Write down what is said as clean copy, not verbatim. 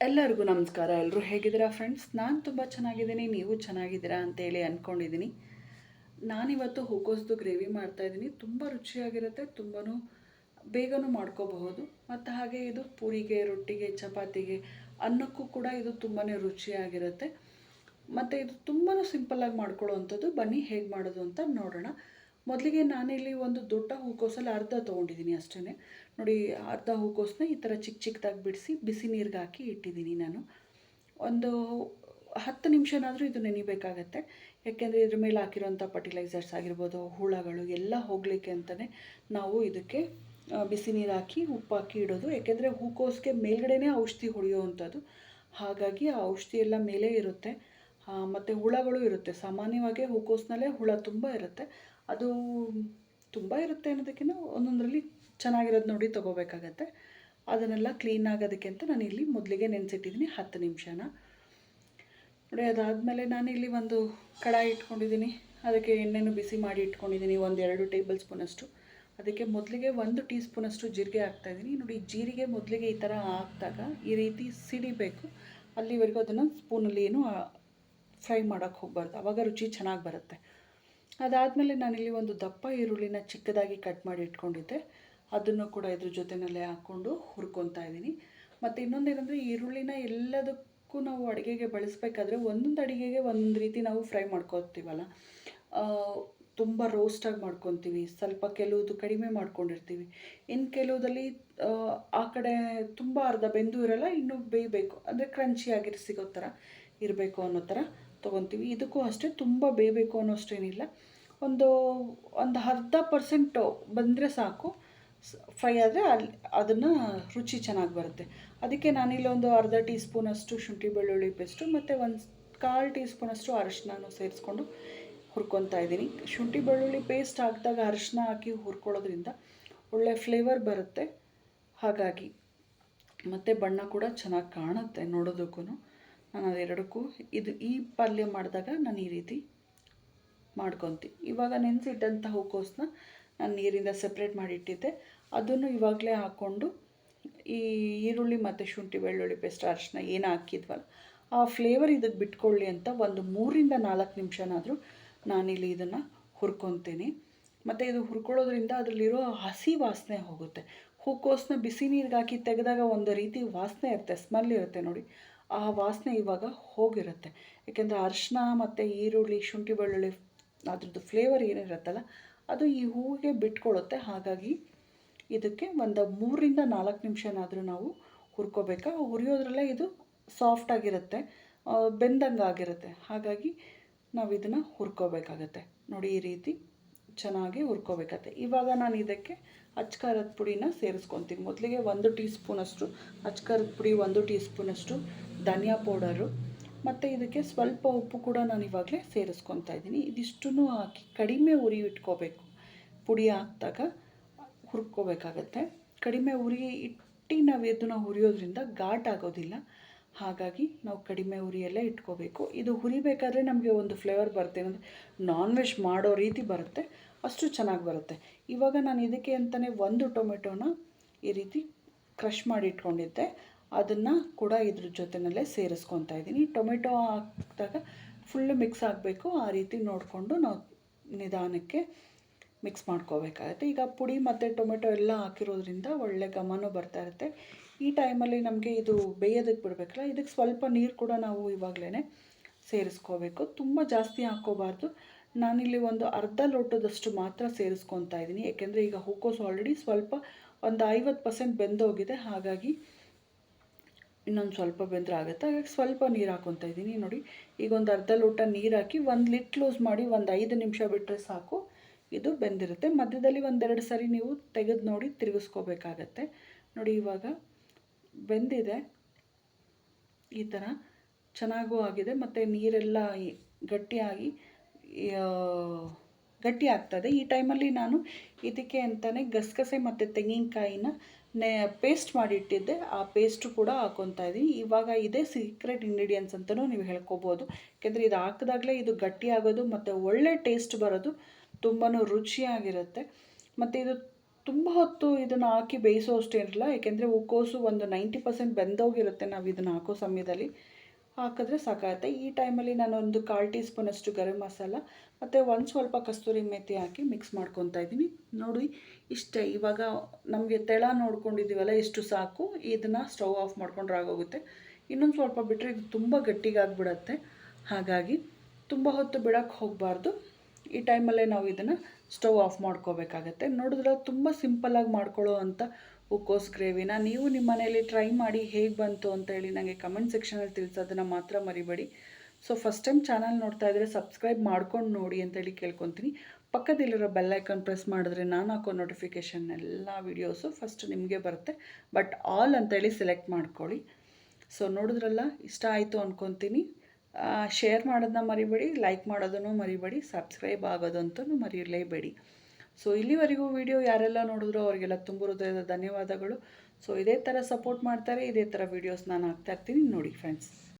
ಎಲ್ಲರಿಗೂ ನಮಸ್ಕಾರ. ಎಲ್ಲರೂ ಹೇಗಿದ್ದೀರಾ ಫ್ರೆಂಡ್ಸ್? ನಾನು ತುಂಬ ಚೆನ್ನಾಗಿದ್ದೀನಿ, ನೀವು ಚೆನ್ನಾಗಿದ್ದೀರಾ ಅಂತೇಳಿ ಅಂದ್ಕೊಂಡಿದ್ದೀನಿ. ನಾನಿವತ್ತು ಹೂಕೋಸ್ದು ಗ್ರೇವಿ ಮಾಡ್ತಾಯಿದ್ದೀನಿ. ತುಂಬ ರುಚಿಯಾಗಿರುತ್ತೆ, ತುಂಬಾ ಬೇಗನೂ ಮಾಡ್ಕೋಬಹುದು. ಮತ್ತು ಹಾಗೆ ಇದು ಪೂರಿಗೆ, ರೊಟ್ಟಿಗೆ, ಚಪಾತಿಗೆ, ಅನ್ನಕ್ಕೂ ಕೂಡ ಇದು ತುಂಬಾ ರುಚಿಯಾಗಿರುತ್ತೆ. ಮತ್ತು ಇದು ತುಂಬಾ ಸಿಂಪಲ್ಲಾಗಿ ಮಾಡ್ಕೊಳ್ಳೋವಂಥದ್ದು. ಬನ್ನಿ ಹೇಗೆ ಮಾಡೋದು ಅಂತ ನೋಡೋಣ. ಮೊದಲಿಗೆ ನಾನಿಲ್ಲಿ ಒಂದು ದೊಡ್ಡ ಹೂಕೋಸಲ್ಲಿ ಅರ್ಧ ತೊಗೊಂಡಿದ್ದೀನಿ ಅಷ್ಟೇ. ನೋಡಿ, ಅರ್ಧ ಹೂಕೋಸನ್ನ ಈ ಥರ ಚಿಕ್ಕ ಚಿಕ್ಕದಾಗಿ ಬಿಡಿಸಿ ಬಿಸಿ ನೀರಿಗೆ ಹಾಕಿ ಇಟ್ಟಿದ್ದೀನಿ ನಾನು. ಒಂದು 10 ನಿಮಿಷನಾದರೂ ಇದು ನೆನಿಬೇಕಾಗತ್ತೆ. ಯಾಕೆಂದರೆ ಇದ್ರ ಮೇಲೆ ಹಾಕಿರೋಂಥ ಫರ್ಟಿಲೈಸರ್ಸ್ ಆಗಿರ್ಬೋದು, ಹುಳಗಳು ಎಲ್ಲ ಹೋಗಲಿಕ್ಕೆ ಅಂತಲೇ ನಾವು ಇದಕ್ಕೆ ಬಿಸಿ ನೀರು ಹಾಕಿ ಉಪ್ಪು ಹಾಕಿ ಇಡೋದು. ಯಾಕೆಂದರೆ ಹೂಕೋಸಿಗೆ ಮೇಲ್ಗಡೆನೇ ಔಷಧಿ ಹೊಡೆಯೋವಂಥದ್ದು. ಹಾಗಾಗಿ ಆ ಔಷಧಿ ಎಲ್ಲ ಮೇಲೆ ಇರುತ್ತೆ. ಮತ್ತು ಹುಳಗಳು ಇರುತ್ತೆ. ಸಾಮಾನ್ಯವಾಗಿ ಹೂಕೋಸಿನಲ್ಲೇ ಹುಳ ತುಂಬ ಇರುತ್ತೆ. ಅದು ತುಂಬ ಇರುತ್ತೆ ಅನ್ನೋದಕ್ಕಿಂತ ಒಂದೊಂದರಲ್ಲಿ ಚೆನ್ನಾಗಿರೋದು ನೋಡಿ ತೊಗೋಬೇಕಾಗತ್ತೆ. ಅದನ್ನೆಲ್ಲ ಕ್ಲೀನ್ ಆಗೋದಕ್ಕೆ ಅಂತ ನಾನಿಲ್ಲಿ ಮೊದಲಿಗೆ ನೆನೆಸಿಟ್ಟಿದ್ದೀನಿ 10 ನಿಮಿಷನ. ನೋಡಿ, ಅದಾದಮೇಲೆ ನಾನಿಲ್ಲಿ ಒಂದು ಕಡಾಯಿ ಇಟ್ಕೊಂಡಿದ್ದೀನಿ. ಅದಕ್ಕೆ ಎಣ್ಣೆನೂ ಬಿಸಿ ಮಾಡಿ ಇಟ್ಕೊಂಡಿದ್ದೀನಿ, 1-2 ಟೇಬಲ್ ಸ್ಪೂನಷ್ಟು. ಅದಕ್ಕೆ ಮೊದಲಿಗೆ 1 ಟೀ ಸ್ಪೂನಷ್ಟು ಜೀರಿಗೆ ಹಾಕ್ತಾಯಿದ್ದೀನಿ. ನೋಡಿ, ಜೀರಿಗೆ ಮೊದಲಿಗೆ ಈ ಥರ ಹಾಕಿದಾಗ ಈ ರೀತಿ ಸಿಡಿಬೇಕು. ಅಲ್ಲಿವರೆಗೂ ಅದನ್ನು ಸ್ಪೂನಲ್ಲಿ ಏನು ಫ್ರೈ ಮಾಡೋಕ್ಕೆ ಹೋಗಬಾರ್ದು, ಆವಾಗ ರುಚಿ ಚೆನ್ನಾಗಿ ಬರುತ್ತೆ. ಅದಾದಮೇಲೆ ನಾನಿಲ್ಲಿ ಒಂದು ದಪ್ಪ ಈರುಳ್ಳಿನ ಚಿಕ್ಕದಾಗಿ ಕಟ್ ಮಾಡಿ ಇಟ್ಕೊಂಡಿದ್ದೆ. ಅದನ್ನು ಕೂಡ ಇದ್ರ ಜೊತೆಯಲ್ಲೇ ಹಾಕ್ಕೊಂಡು ಹುರ್ಕೊತಾ ಇದ್ದೀನಿ. ಮತ್ತು ಇನ್ನೊಂದೇನೆಂದರೆ, ಈರುಳ್ಳಿನ ಎಲ್ಲದಕ್ಕೂ ನಾವು ಅಡುಗೆಗೆ ಬಳಸಬೇಕಾದ್ರೆ ಒಂದೊಂದು ಅಡುಗೆಗೆ ಒಂದೊಂದು ರೀತಿ ನಾವು ಫ್ರೈ ಮಾಡ್ಕೊತೀವಲ್ಲ. ತುಂಬ ರೋಸ್ಟಾಗಿ ಮಾಡ್ಕೊತೀವಿ, ಸ್ವಲ್ಪ ಕೆಲವುದು ಕಡಿಮೆ ಮಾಡ್ಕೊಂಡಿರ್ತೀವಿ. ಇನ್ನು ಕೆಲವುದಲ್ಲಿ ಆ ಕಡೆ ತುಂಬ ಅರ್ಧ ಬೆಂದು ಇರೋಲ್ಲ, ಇನ್ನೂ ಬೇಯಬೇಕು ಅಂದರೆ ಕ್ರಂಚಿಯಾಗಿ ಸಿಗೋ ಥರ ಇರಬೇಕು ಅನ್ನೋ ಥರ ತೊಗೊತೀವಿ. ಇದಕ್ಕೂ ಅಷ್ಟೇ, ತುಂಬ ಬೇಯಬೇಕು ಅನ್ನೋಷ್ಟೇನಿಲ್ಲ. ಒಂದು 10% ಬಂದರೆ ಸಾಕು. ಫ್ರೈ ಆದರೆ ಅದನ್ನು ರುಚಿ ಚೆನ್ನಾಗಿ ಬರುತ್ತೆ. ಅದಕ್ಕೆ ನಾನಿಲ್ಲಿ ಒಂದು ಅರ್ಧ ಟೀ ಸ್ಪೂನಷ್ಟು ಶುಂಠಿ ಬೆಳ್ಳುಳ್ಳಿ ಪೇಸ್ಟು ಮತ್ತು 1/4 ಟೀ ಸ್ಪೂನಷ್ಟು ಅರಿಶಿನ ಸೇರಿಸ್ಕೊಂಡು ಹುರ್ಕೊತಾ ಇದ್ದೀನಿ. ಶುಂಠಿ ಬೆಳ್ಳುಳ್ಳಿ ಪೇಸ್ಟ್ ಹಾಕಿದಾಗ ಅರಿಶಿನ ಹಾಕಿ ಹುರ್ಕೊಳ್ಳೋದ್ರಿಂದ ಒಳ್ಳೆ ಫ್ಲೇವರ್ ಬರುತ್ತೆ. ಹಾಗಾಗಿ ಮತ್ತು ಬಣ್ಣ ಕೂಡ ಚೆನ್ನಾಗಿ ಕಾಣುತ್ತೆ ನೋಡೋದಕ್ಕೂ. ನಾನು ಅದೆರಡಕ್ಕೂ ಈ ಪಲ್ಯ ಮಾಡಿದಾಗ ನಾನು ಈ ರೀತಿ ಮಾಡ್ಕೊತೀನಿ. ಇವಾಗ ನೆನೆಸಿಟ್ಟಂಥ ಹೂಕೋಸನ್ನ ನಾನು ನೀರಿಂದ ಸಪ್ರೇಟ್ ಮಾಡಿಟ್ಟಿದ್ದೆ. ಅದನ್ನು ಇವಾಗಲೇ ಹಾಕ್ಕೊಂಡು ಈ ಈರುಳ್ಳಿ ಮತ್ತು ಶುಂಠಿ ಬೆಳ್ಳುಳ್ಳಿ ಪೇಸ್ಟ್ ಅರಿಶಿನ ಏನು ಹಾಕಿದ್ವಲ್ಲ, ಆ ಫ್ಲೇವರ್ ಇದಕ್ಕೆ ಬಿಟ್ಕೊಳ್ಳಿ ಅಂತ ಒಂದು 3-4 ನಿಮಿಷನಾದರೂ ನಾನಿಲ್ಲಿ ಇದನ್ನು ಹುರ್ಕೊತೀನಿ. ಮತ್ತು ಇದು ಹುರ್ಕೊಳ್ಳೋದ್ರಿಂದ ಅದರಲ್ಲಿರೋ ಹಸಿ ವಾಸನೆ ಹೋಗುತ್ತೆ. ಹೂಕೋಸನ್ನ ಬಿಸಿ ನೀರಿಗೆ ಹಾಕಿ ತೆಗೆದಾಗ ಒಂದು ರೀತಿ ವಾಸನೆ ಇರುತ್ತೆ, ಸ್ಮೆಲ್ ಇರುತ್ತೆ ನೋಡಿ. ಆ ವಾಸನೆ ಇವಾಗ ಹೋಗಿರುತ್ತೆ. ಯಾಕೆಂದರೆ ಅರಿಶಿನ ಮತ್ತು ಈರುಳ್ಳಿ, ಶುಂಠಿ ಬೆಳ್ಳುಳ್ಳಿ ಅದ್ರದ್ದು ಫ್ಲೇವರ್ ಏನಿರುತ್ತಲ್ಲ ಅದು ಈ ಹೂವಿಗೆ ಬಿಟ್ಕೊಳ್ಳುತ್ತೆ. ಹಾಗಾಗಿ ಇದಕ್ಕೆ ಒಂದು 3-4 ನಿಮಿಷನಾದರೂ ನಾವು ಹುರ್ಕೋಬೇಕಾ. ಹುರಿಯೋದ್ರಲ್ಲೇ ಇದು ಸಾಫ್ಟಾಗಿರುತ್ತೆ, ಬೆಂದಂಗೆ ಆಗಿರುತ್ತೆ. ಹಾಗಾಗಿ ನಾವು ಇದನ್ನು ಹುರ್ಕೋಬೇಕಾಗತ್ತೆ. ನೋಡಿ, ಈ ರೀತಿ ಚೆನ್ನಾಗಿ ಹುರ್ಕೋಬೇಕಾಗತ್ತೆ. ಇವಾಗ ನಾನು ಇದಕ್ಕೆ ಅಚ್ಕಾರದ ಪುಡಿನ ಸೇರಿಸ್ಕೊತೀನಿ. ಮೊದಲಿಗೆ 1 ಟೀ ಸ್ಪೂನಷ್ಟು ಅಚ್ಕಾರದ ಪುಡಿ, 1 ಟೀ ಸ್ಪೂನಷ್ಟು ಧನಿಯಾ ಪೌಡರು ಮತ್ತು ಇದಕ್ಕೆ ಸ್ವಲ್ಪ ಉಪ್ಪು ಕೂಡ ನಾನು ಇವಾಗಲೇ ಸೇರಿಸ್ಕೊತಾ ಇದ್ದೀನಿ. ಇದಿಷ್ಟನ್ನು ಹಾಕಿ ಕಡಿಮೆ ಉರಿ ಇಟ್ಕೋಬೇಕು. ಪುಡಿ ಹಾಕಿದಾಗ ಹುರ್ಕೋಬೇಕಾಗತ್ತೆ. ಕಡಿಮೆ ಉರಿ ಇಟ್ಟು ನಾವು ಇದನ್ನು ಹುರಿಯೋದ್ರಿಂದ ಘಾಟ್ ಆಗೋದಿಲ್ಲ. ಹಾಗಾಗಿ ನಾವು ಕಡಿಮೆ ಉರಿಯಲ್ಲೇ ಇಟ್ಕೋಬೇಕು. ಇದು ಹುರಿಬೇಕಾದ್ರೆ ನಮಗೆ ಒಂದು ಫ್ಲೇವರ್ ಬರುತ್ತೆ, ಅಂದರೆ ನಾನ್ ವೆಜ್ ಮಾಡೋ ರೀತಿ ಬರುತ್ತೆ, ಅಷ್ಟು ಚೆನ್ನಾಗಿ ಬರುತ್ತೆ. ಇವಾಗ ನಾನು ಇದಕ್ಕೆ ಅಂತಲೇ 1 ಟೊಮೆಟೊನ ಈ ರೀತಿ ಕ್ರಷ್ ಮಾಡಿ ಇಟ್ಕೊಂಡಿದ್ದೆ, ಅದನ್ನು ಕೂಡ ಇದ್ರ ಜೊತೆಯಲ್ಲೇ ಸೇರಿಸ್ಕೊತಾ ಇದ್ದೀನಿ. ಟೊಮೆಟೊ ಹಾಕಿದಾಗ ಫುಲ್ಲು ಮಿಕ್ಸ್ ಆಗಬೇಕು. ಆ ರೀತಿ ನೋಡಿಕೊಂಡು ನಾವು ನಿಧಾನಕ್ಕೆ ಮಿಕ್ಸ್ ಮಾಡ್ಕೋಬೇಕಾಗತ್ತೆ. ಈಗ ಪುಡಿ ಮತ್ತು ಟೊಮೆಟೊ ಎಲ್ಲ ಹಾಕಿರೋದ್ರಿಂದ ಒಳ್ಳೆ ಘಮನೂ ಬರ್ತಾ ಇರುತ್ತೆ. ಈ ಟೈಮಲ್ಲಿ ನಮಗೆ ಇದು ಬೇಯೋದಕ್ಕೆ ಬಿಡಬೇಕಲ್ಲ, ಇದಕ್ಕೆ ಸ್ವಲ್ಪ ನೀರು ಕೂಡ ನಾವು ಇವಾಗಲೇ ಸೇರಿಸ್ಕೋಬೇಕು. ತುಂಬ ಜಾಸ್ತಿ ಹಾಕ್ಕೋಬಾರ್ದು. ನಾನಿಲ್ಲಿ ಒಂದು ಅರ್ಧ ಲೋಟದಷ್ಟು ಮಾತ್ರ ಸೇರಿಸ್ಕೊತಾ ಇದ್ದೀನಿ. ಏಕೆಂದರೆ ಈಗ ಹೂಕೋಸು ಆಲ್ರೆಡಿ ಸ್ವಲ್ಪ ಒಂದು 50% ಬೆಂದೋಗಿದೆ. ಹಾಗಾಗಿ ಇನ್ನೊಂದು ಸ್ವಲ್ಪ ಬೆಂದರೆ ಆಗುತ್ತೆ. ಹಾಗಾಗಿ ಸ್ವಲ್ಪ ನೀರು ಹಾಕ್ಕೊತಾ ಇದ್ದೀನಿ. ನೋಡಿ, ಈಗ ಒಂದು ಅರ್ಧ ಲೋಟ ನೀರು ಹಾಕಿ 1 ಲಿಡ್ ಕ್ಲೋಸ್ ಮಾಡಿ ಒಂದು 5 ನಿಮಿಷ ಬಿಟ್ಟರೆ ಸಾಕು, ಇದು ಬೆಂದಿರುತ್ತೆ. ಮಧ್ಯದಲ್ಲಿ 1-2 ಸರಿ ನೀವು ತೆಗೆದು ನೋಡಿ ತಿರುಗಿಸ್ಕೋಬೇಕಾಗತ್ತೆ. ನೋಡಿ, ಇವಾಗ ಬೆಂದಿದೆ, ಈ ಥರ ಚೆನ್ನಾಗೂ ಆಗಿದೆ ಮತ್ತು ನೀರೆಲ್ಲ ಗಟ್ಟಿ ಆಗ್ತದೆ. ಈ ಟೈಮಲ್ಲಿ ನಾನು ಇದಕ್ಕೆ ಅಂತಲೇ ಗಸಗಸೆ ಮತ್ತು ತೆಂಗಿನಕಾಯಿನ ಪೇಸ್ಟ್ ಮಾಡಿಟ್ಟಿದ್ದೆ, ಆ ಪೇಸ್ಟು ಕೂಡ ಹಾಕ್ಕೊತಾ ಇದ್ದೀನಿ. ಇವಾಗ ಇದೇ ಸೀಕ್ರೆಟ್ ಇಂಗ್ರೀಡಿಯೆಂಟ್ಸ್ ಅಂತಲೂ ನೀವು ಹೇಳ್ಕೊಬೋದು. ಯಾಕೆಂದರೆ ಇದು ಹಾಕಿದಾಗಲೇ ಇದು ಗಟ್ಟಿ ಆಗೋದು ಮತ್ತು ಒಳ್ಳೆ ಟೇಸ್ಟ್ ಬರೋದು, ತುಂಬಾ ರುಚಿಯಾಗಿರುತ್ತೆ. ಮತ್ತು ಇದು ತುಂಬ ಹೊತ್ತು ಇದನ್ನು ಹಾಕಿ ಬೇಯಿಸೋ ಅಷ್ಟೇನಿಲ್ಲ, ಏಕೆಂದರೆ ಹೂಕೋಸು ಒಂದು 90% ಬೆಂದೋಗಿರುತ್ತೆ ನಾವು ಇದನ್ನು ಹಾಕೋ ಸಮಯದಲ್ಲಿ. ಹಾಕಿದ್ರೆ ಸಾಕಾಗುತ್ತೆ. ಈ ಟೈಮಲ್ಲಿ ನಾನೊಂದು 1/4 ಟೀ ಸ್ಪೂನಷ್ಟು ಗರಂ ಮಸಾಲ ಮತ್ತು ಒಂದು ಸ್ವಲ್ಪ ಕಸ್ತೂರಿ ಮೇಥಿ ಹಾಕಿ ಮಿಕ್ಸ್ ಮಾಡ್ಕೊತಾ ಇದ್ದೀನಿ. ನೋಡಿ ಇಷ್ಟೇ. ಇವಾಗ ನಮಗೆ ತೆಳ ನೋಡ್ಕೊಂಡಿದ್ದೀವಲ್ಲ ಎಷ್ಟು ಸಾಕು, ಇದನ್ನು ಸ್ಟವ್ ಆಫ್ ಮಾಡ್ಕೊಂಡ್ರೆ ಆಗೋಗುತ್ತೆ. ಇನ್ನೊಂದು ಸ್ವಲ್ಪ ಬಿಟ್ಟರೆ ಇದು ತುಂಬ ಗಟ್ಟಿಗಾಗ್ಬಿಡತ್ತೆ. ಹಾಗಾಗಿ ತುಂಬ ಹೊತ್ತು ಬಿಡೋಕ್ಕೆ ಹೋಗಬಾರ್ದು. ಈ ಟೈಮಲ್ಲೇ ನಾವು ಇದನ್ನು ಸ್ಟವ್ ಆಫ್ ಮಾಡ್ಕೋಬೇಕಾಗತ್ತೆ. ನೋಡಿದ್ರೆ ತುಂಬ ಸಿಂಪಲ್ಲಾಗಿ ಮಾಡ್ಕೊಳ್ಳೋ ಅಂಥ ಹೂಕೋಸು ಗ್ರೇವಿನ ನೀವು ನಿಮ್ಮ ಮನೇಲಿ ಟ್ರೈ ಮಾಡಿ ಹೇಗೆ ಬಂತು ಅಂತೇಳಿ ನನಗೆ ಕಮೆಂಟ್ ಸೆಕ್ಷನಲ್ಲಿ ತಿಳಿಸೋದನ್ನು ಮಾತ್ರ ಮರಿಬೇಡಿ. ಸೊ ಫಸ್ಟ್ ಟೈಮ್ ಚಾನಲ್ ನೋಡ್ತಾ ಇದ್ದರೆ ಸಬ್ಸ್ಕ್ರೈಬ್ ಮಾಡ್ಕೊಂಡು ನೋಡಿ ಅಂತೇಳಿ ಕೇಳ್ಕೊತೀನಿ. ಪಕ್ಕದಲ್ಲಿರೋ ಬೆಲ್ ಐಕಾನ್ ಪ್ರೆಸ್ ಮಾಡಿದ್ರೆ ನಾನು ಹಾಕೋ ನೋಟಿಫಿಕೇಷನ್ ಎಲ್ಲ ವೀಡಿಯೋಸು ಫಸ್ಟ್ ನಿಮಗೆ ಬರುತ್ತೆ. ಬಟ್ ಆಲ್ ಅಂತೇಳಿ ಸೆಲೆಕ್ಟ್ ಮಾಡ್ಕೊಳ್ಳಿ. ಸೊ ನೋಡಿದ್ರಲ್ಲ, ಇಷ್ಟ ಆಯಿತು ಅಂದ್ಕೊತೀನಿ. ಶೇರ್ ಮಾಡೋದನ್ನ ಮರಿಬೇಡಿ, ಲೈಕ್ ಮಾಡೋದನ್ನು ಮರಿಬೇಡಿ, ಸಬ್ಸ್ಕ್ರೈಬ್ ಆಗೋದಂತೂ ಮರೀಲೇಬೇಡಿ. ಸೊ ಇಲ್ಲಿವರೆಗೂ ವಿಡಿಯೋ ಯಾರೆಲ್ಲ ನೋಡಿದ್ರು ಅವರಿಗೆಲ್ಲ ತುಂಬ ಹೃದಯದ ಧನ್ಯವಾದಗಳು. ಸೊ ಇದೇ ಥರ ಸಪೋರ್ಟ್ ಮಾಡ್ತಾರೆ, ಇದೇ ಥರ ವೀಡಿಯೋಸ್ ನಾನು ಹಾಕ್ತಾ ಇರ್ತೀನಿ ನೋಡಿ ಫ್ರೆಂಡ್ಸ್.